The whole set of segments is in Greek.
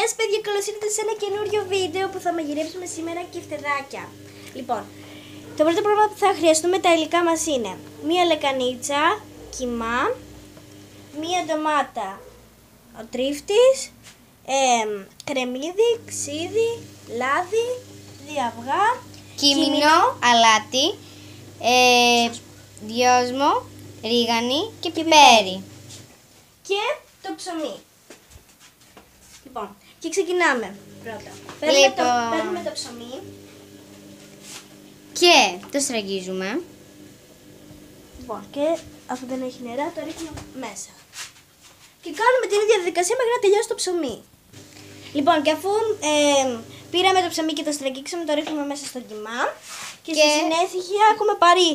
σας παιδιά, καλώς ήρθατε σε ένα καινούριο βίντεο που θα μαγειρέψουμε σήμερα κεφτεδάκια. Λοιπόν, το πρώτο πράγμα που θα χρειαστούμε τα υλικά μας είναι μία λεκανίτσα, κιμά, μία ντομάτα, ο τρίφτης, κρεμμύδι, ξύδι, λάδι, 2 αυγά, κίμινο, αλάτι, δυόσμο, ρίγανη και πιπέρι. Και το ψωμί. Λοιπόν, και ξεκινάμε πρώτα. Παίρνουμε το ψωμί. Και το στραγγίζουμε. Λοιπόν, και αφού δεν έχει νερά, το ρίχνουμε μέσα. Και κάνουμε την ίδια διαδικασία μέχρι να τελειώσει το ψωμί. Λοιπόν, και αφού πήραμε το ψωμί και το στραγγίξαμε, το ρίχνουμε μέσα στο κιμά. Και στη συνέχεια έχουμε πάρει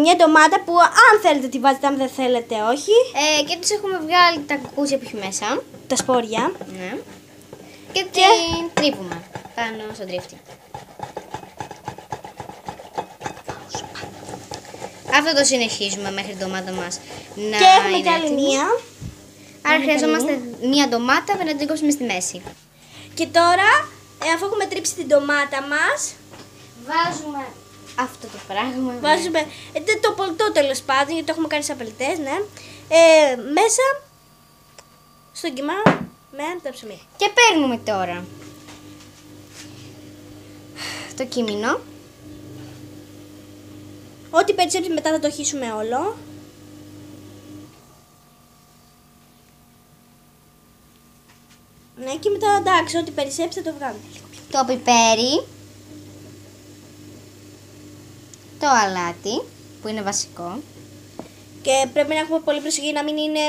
μια ντομάτα που αν θέλετε τη βάζετε, αν δεν θέλετε όχι. Και τους έχουμε βγάλει τα κουκούzια που έχει μέσα. Τα σπόρια. Ναι. Και την τρίβουμε πάνω στον τρίφτη. Αυτό το συνεχίζουμε μέχρι η ντομάτα μας να και έχουμε είναι και άλλη έτοιμη. μία. Άρα χρειαζόμαστε μία ντομάτα για να την κόψουμε στη μέση. Και τώρα, αφού έχουμε τρίψει την ντομάτα μας, βάζουμε αυτό το πράγμα. Βάζουμε το πολτό τέλος πάντων, γιατί το έχουμε κάνει σαν πελτές, ναι. Μέσα στον κιμά με το ψωμί. Και παίρνουμε τώρα το κίμινο. Ό,τι περισσέψει μετά θα το χύσουμε όλο. Ναι, και μετά εντάξει, ό,τι περισσέψει θα το βγάλουμε. Το πιπέρι. Το αλάτι, που είναι βασικό. Και πρέπει να έχουμε πολύ προσοχή να μην είναι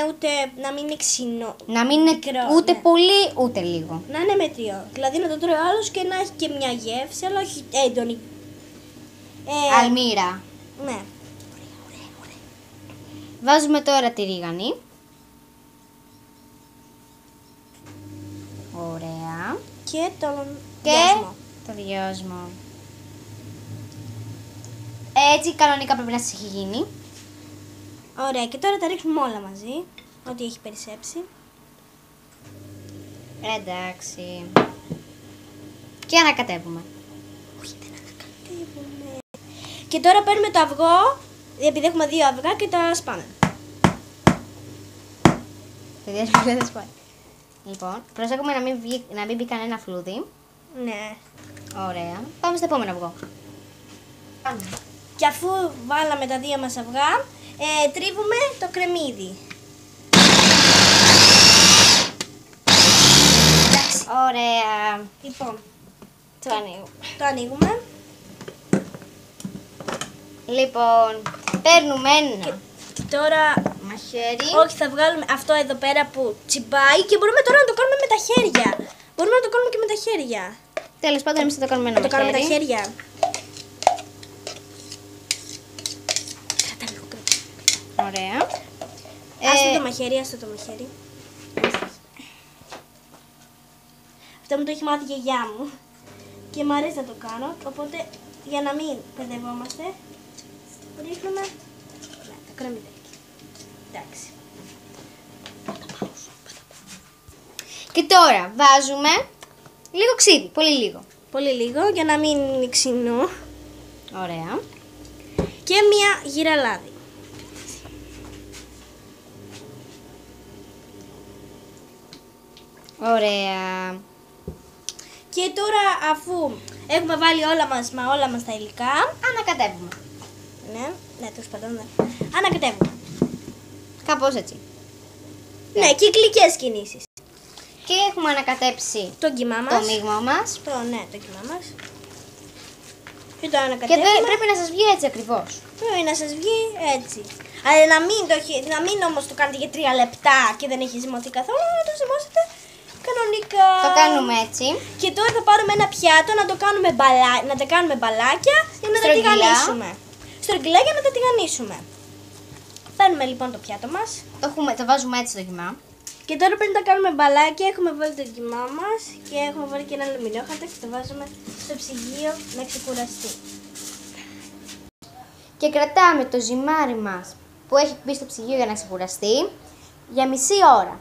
να μην είναι ξινό. Να μην είναι μικρό, ούτε ναι. πολύ ούτε λίγο. Να είναι μετριό. Δηλαδή να το τρώει ο άλλος και να έχει και μια γεύση, αλλά όχι έντονη. Αλμύρα. Ναι. Βάζουμε τώρα τη ρίγανη. Ωραία. Και το δυόσμο. Έτσι κανονικά πρέπει να σας έχει γίνει. Ωραία, και τώρα τα ρίχνουμε όλα μαζί, ό,τι έχει περισσέψει. Εντάξει. Και ανακατεύουμε. Όχι, δεν ανακατεύουμε. Και τώρα παίρνουμε το αυγό, επειδή έχουμε 2 αυγά και τα σπάμε. Παιδιά, δεν σπάει. Λοιπόν, προσέχουμε να μην μπει κανένα φλούδι. Ναι. Ωραία. Πάμε στο επόμενο αυγό. Και αφού βάλαμε τα 2 μας αυγά, τρίβουμε το κρεμμύδι. Εντάξει. Ωραία. Λοιπόν, Το ανοίγουμε. Λοιπόν, παίρνουμε ένα και τώρα μαχαίρι. όχι, θα βγάλουμε αυτό εδώ πέρα που τσιμπάει και μπορούμε τώρα να το κάνουμε με τα χέρια. Μπορούμε να το κάνουμε και με τα χέρια. Τέλος πάντων, εμείς θα το κάνουμε ένα μαχαίρι. Το κάνουμε με τα χέρια. Ωραία. Άστο το μαχαίρι, άστο το μαχαίρι. Αυτό μου το έχει μάθει η γιαγιά μου και μου αρέσει να το κάνω, οπότε για να μην παιδευόμαστε ρίχνουμε το κρεμμυδάκι. Εντάξει. Και τώρα βάζουμε λίγο ξύδι, πολύ λίγο. Πολύ λίγο για να μην είναι ξινό. Ωραία. Και μία γύρα λάδι. Ωραία. Και τώρα αφού έχουμε βάλει όλα μας τα υλικά, Ανακατεύουμε. ναι, τέλος πάντων, ναι. Ανακατεύουμε. Κάπως έτσι. Ναι, κυκλικές κινήσεις. Και έχουμε ανακατέψει Το κιμά μας. το μείγμα μας. Το κιμά μας. Και το Και ανακατεύουμε. πρέπει να σας βγει έτσι ακριβώς. Πρέπει να σας βγει έτσι. Αλλά να μην όμως το κάνετε για 3 λεπτά και δεν έχει ζυμωθεί καθόλου, να το ζυμώσετε κανονικά. Το κάνουμε έτσι. Και τώρα θα πάρουμε ένα πιάτο να τα κάνουμε μπαλάκια για να τα Στρογγυλά. τηγανίσουμε. Στρογγυλά για να τα τηγανίσουμε. Παίρνουμε λοιπόν το πιάτο μας. Το βάζουμε έτσι στο κιμά. Και τώρα πριν τα κάνουμε μπαλάκια, έχουμε βάλει το κιμά μας και έχουμε βάλει και ένα αλουμινόχαρτο και το βάζουμε στο ψυγείο να ξεκουραστεί. Και κρατάμε το ζυμάρι μας που έχει μπει στο ψυγείο για να ξεκουραστεί για μισή ώρα.